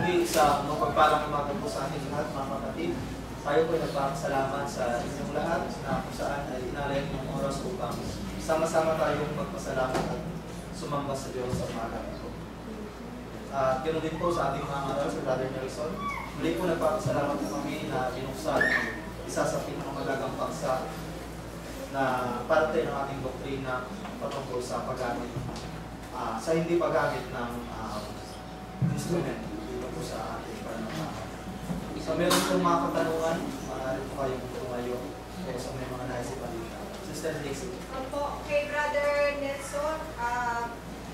muli sa mapagpalang umaga po sa ating lahat, mga kapatid. Tayo po ay nagpapasalamat sa inyong lahat na kung saan ay inalayan ng oras upang sama-sama tayong magpasalamat at sumamba sa Diyos sa umaga ito. At ganoon din po sa ating mga ngaral sa Brother Nelson. Muli po nagpapasalamat po kami na binuksan isa sa pinakamalagang paksa na parte ng ating doktrina patungkol sa paggamit, sa hindi paggamit ng instrument dito po sa ating pananampalataya. So meron pong mga katanungan, maaari po kayong tumayo o sa may mga naisipan dito. Sister Dixie. Opo, kay Brother Nelson,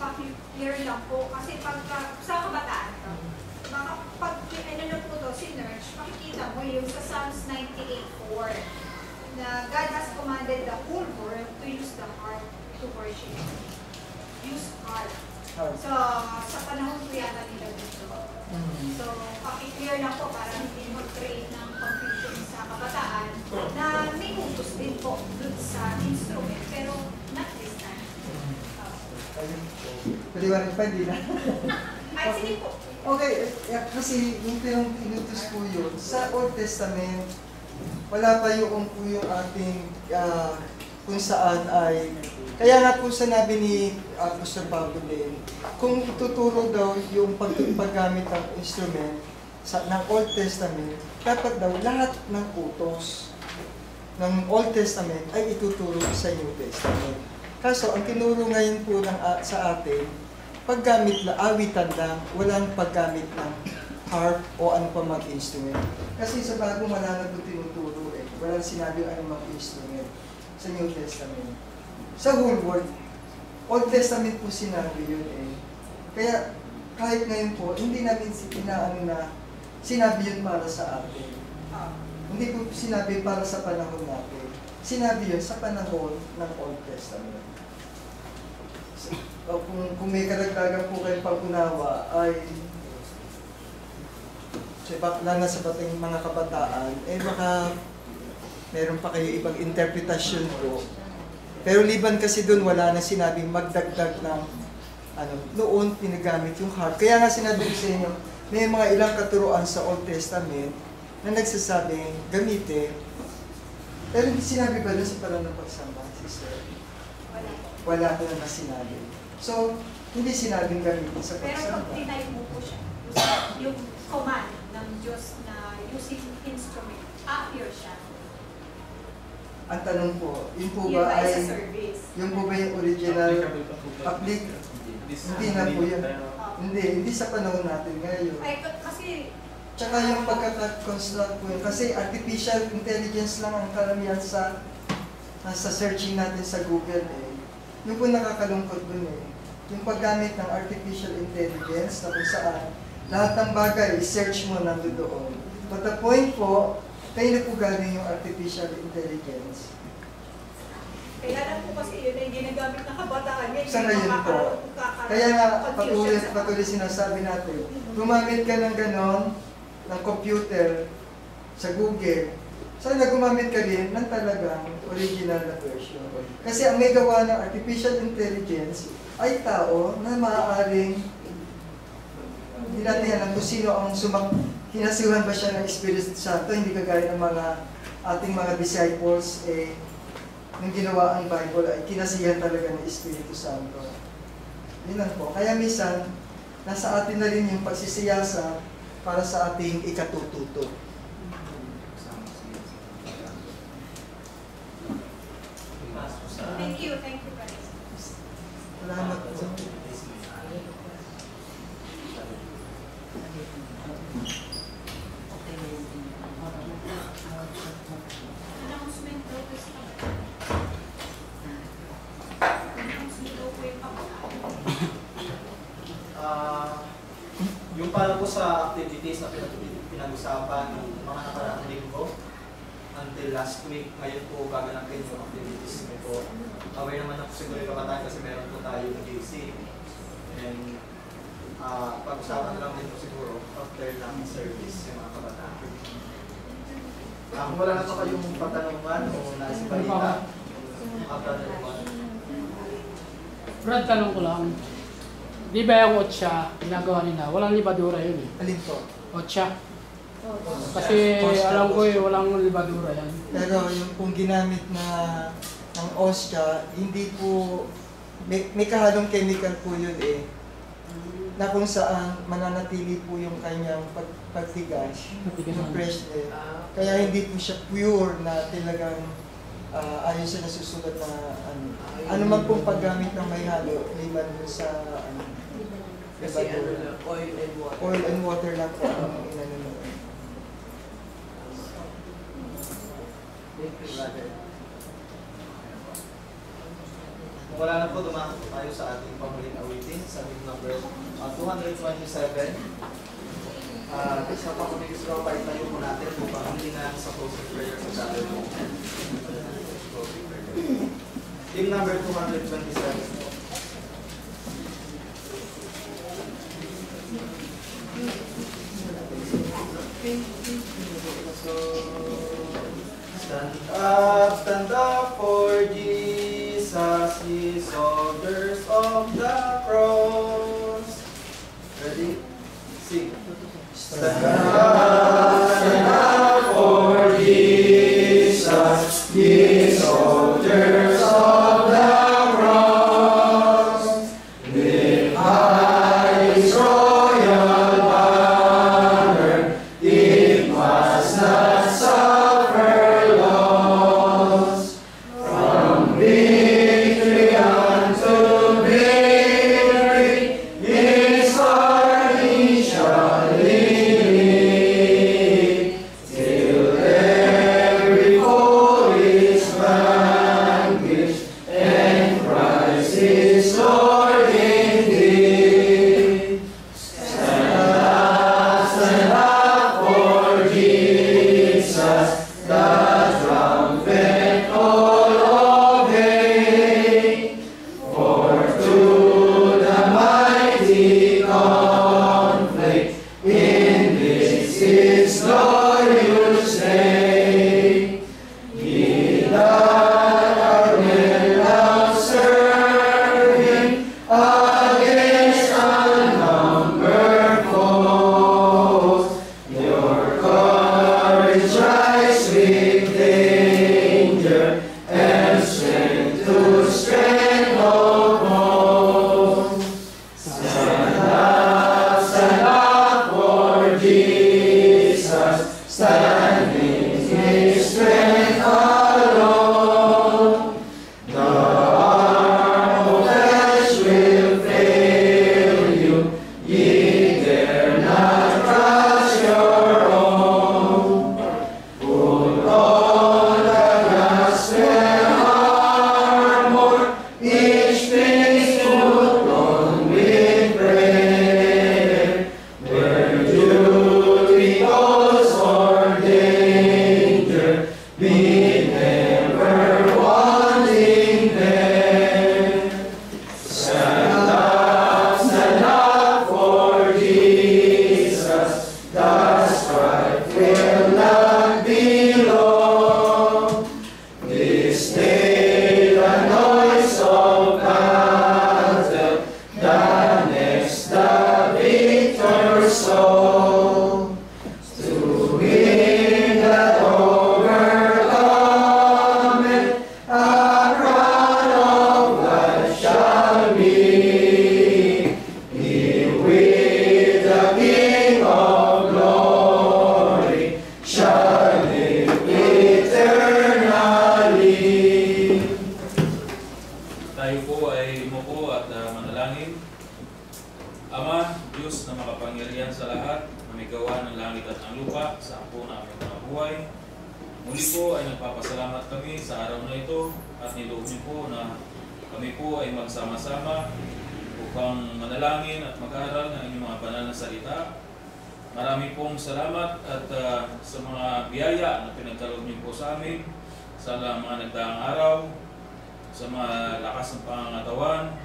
paki-clear lang po kasi pagka sa kabataan to, pag ano po to, sinerge, makikita mo yung sa Psalms 98:4 na God has commanded the whole world to use the heart to worship. Use heart. So, sa panahon ko yata nila dito. So, paki-clear lang po para hindi mag-create ng confusion sa kabataan na may utos din po dun sa instrument pero not this time. Paliwanag pa, hindi na. Ay, sige po. Okay, kasi yung pinutos po yun, sa Old Testament, wala pa yung po yung ating kung saan ay, kaya nga po sinabi ni Apostol Pablo din, kung tuturo daw yung paggamit ng instrument ng Old Testament, dapat daw lahat ng utos ng Old Testament ay ituturo sa New Testament. Kaso, ang tinuro ngayon po sa atin, paggamit lang, awitan lang, walang paggamit ng harp o ano pa mag-instrument. Kasi sa bago wala na po tinuturo eh. Walang sinabi ano mag-instrument sa New Testament. Sa whole world, Old Testament po sinabi yun eh. Kaya kahit ngayon po, hindi namin sinabi yun para sa atin. Hindi po sinabi para sa panahon natin. Sinabi yun sa panahon ng Old Testament. Kung may karagdagan po kayong pag-unawa ay lalo sa bating mga kabataan, eh baka meron pa kayo ibang interpretasyon po. Pero liban kasi doon, wala na sinabing magdagdag ng noon pinagamit yung harp. Kaya nga sinabi ko sa inyo, may mga ilang katuruan sa Old Testament na nagsasabing gamitin. Pero hindi sinabi ba doon sa parang ng pagsamba, sister? Wala ko na sinabi. So, hindi sinabing gamitin sa pagsamba. Pero pag tinay mo po siya, yung command ng Diyos na using instrument, appear siya. Ang tanong po, yun po Yun ba ba ay, sa service? yung po ba yung original apply? Hindi na po yun. Hindi sa panahon natin ngayon. Ay, kasi Tsaka yung pagkaka-construct po yun, kasi artificial intelligence lang ang karamihan sa searching natin sa Google eh. Yung po nakakalungkot dun eh. Yung paggamit ng artificial intelligence na kung saan lahat ng bagay, search mo nandoon. But the point po, kayo na po galing yung artificial intelligence. kaya lang po kasi yun ay ginagamit ng kabataan ngayon. Sa ngayon po. Kaya nga, patuloy sinasabi natin, gumamit ka ng ganon, ng computer, sa Google, sana gumamit ka din ng talagang original na version. Kasi ang may gawa ng artificial intelligence ay tao na maaaring hindi natin alam kung sino ang kinasihan ba siya ng Espiritu Santo, hindi kagaya ng mga ating mga disciples, nung ginawa ang Bible ay kinasihan talaga ng Espiritu Santo. Yun lang po. Kaya minsan, nasa atin na rin yung pagsisiyasa para sa ating ikatututo. Thank you, guys. Salamat po. Announcement daw po sa announcement daw po yung kabataan. Yung para po sa activities na pinag-usapan ng mga nakaraang linggo until last week, ngayon po gaganapin yung activities na po. Aware naman ako siguro yung kabataan kasi meron po tayo ng GC. And pag-usapan lang din po siguro after ng service yung mga kabataan. Kung wala na po kayong patanungan o nasa balita, Brad, tanong ko lang. Di ba yung otsa, ginagawa nila, walang libadura yun eh. Alin po? Otsa. Kasi alam ko eh, walang libadura yan. Pero yung kung ginamit na ng ostia, hindi po, may kahalong chemical po yun eh, na kung saan mananatili po yung kanyang pagtigas, yung freshness. Kaya hindi po siya pure na talagang ayon sa nasusulat na ano man pong paggamit ng may halo, liban dun sa Kasi ano lang, oil and water. oil and water lang po ang inano. Kung wala na po, dumaan po tayo sa ating pamuling awitin sa hymn number 227. Sa pamuling israw, tayo po natin upang hilingan sa closing prayer sa Sabbath. Hymn number 227. Stand up for Jesus, ye soldiers of the cross. Ready? Sing. Stand up for Jesus, ye soldiers of the cross. Lift high his royal banner, it must not suffer loss. From victory unto victory, his army shall lead, till every foe is vanquished, and Christ is Lord indeed. Stand up for Jesus, the trumpet all obey. For to the mighty conflict, in this his glorious day, ye that are men of serving against unnumbered foes, your courage rise with danger, and strength to strength of bones. Stand up for Jesus, standing his strength alone. The arm of flesh will fail you, ye dare not trust your own. Put on the gospel armor, each piece put on with prayer. Where duty calls or danger, be never wanting there. Stand up for Jesus, the strife will not be long. This day the noise of battle, the next the victor's song. To him that overcometh, a crown of life shall be. He with the King of glory shall live eternally. Tayo po ay umupo at manalangin. Ama, Diyos na makapangyarihan sa lahat, na may gawa ng langit at ang lupa sa ampo na aming mga buhay. Muli po ay nagpapasalamat kami sa araw na ito at niloob niyo po na kami po ay magsama-sama upang manalangin at mag-aral ng inyong mga banal na salita. Marami pong salamat at sa mga biyaya na pinagkaloob niyo po sa amin sa mga nagdaang araw, sa mga lakas ng pangangatawan.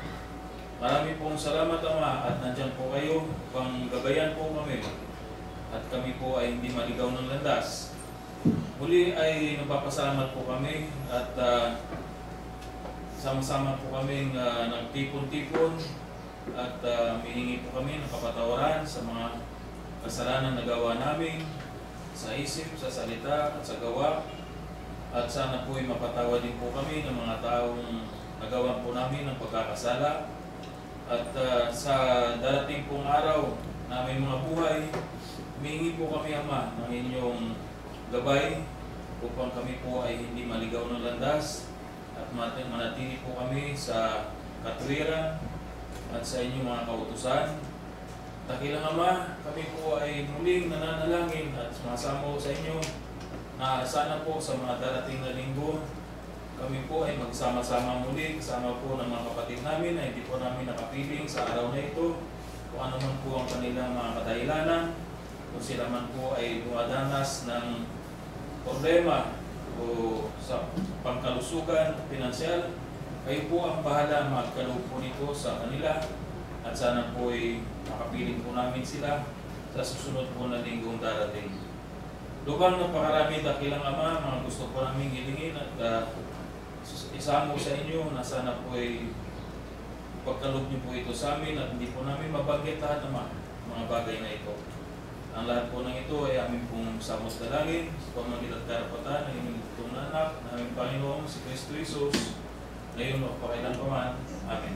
Marami pong salamat, Ama, at nandiyan po kayo upang gabayan po kami at kami po ay hindi maligaw ng landas. Muli ay nagpapasalamat po kami at sama-sama po kaming nagtipon-tipon at humihingi po kami ng kapatawaran sa mga kasalanan na gawa namin sa isip, sa salita at sa gawa. At sana po ay mapatawa din po kami ng mga taong nagawan po namin ng pagkakasala. At sa darating pong araw na aming mga buhay, humihingi po kami, Ama, ng inyong gabay upang kami po ay hindi maligaw ng landas at manatili po kami sa katwiran at sa inyong mga kautusan. Dakilang Ama, kami po ay muling nananalangin at sumasamo sa inyo na sana po sa mga darating na linggo, kami po ay magsama-sama muli kasama po ng mga kapatid namin na hindi po namin nakapiling sa araw na ito. Kung ano man po ang kanilang mga kadahilanan, kung sila man po ay dumadanas ng problema o sa pangkalusugan, pinansyal, kayo po ang bahala magkaloob po nito sa kanila at sana po ay makapiling po namin sila sa susunod po na linggong darating. Lubang napakarami dakilang Ama, mga gusto po namin hilingin at isamo sa inyo na sana po ay pagkaloob niyo po ito sa amin at hindi po namin mabanggit lahat ng mga bagay na ito. Ang lahat po ng ito ay aming pong samot dalangin sa pamamagitan at karapatan ng inyong itong anak, ng aming Panginoong si Kristo Jesus, ngayon o pakailan pa man. Amen.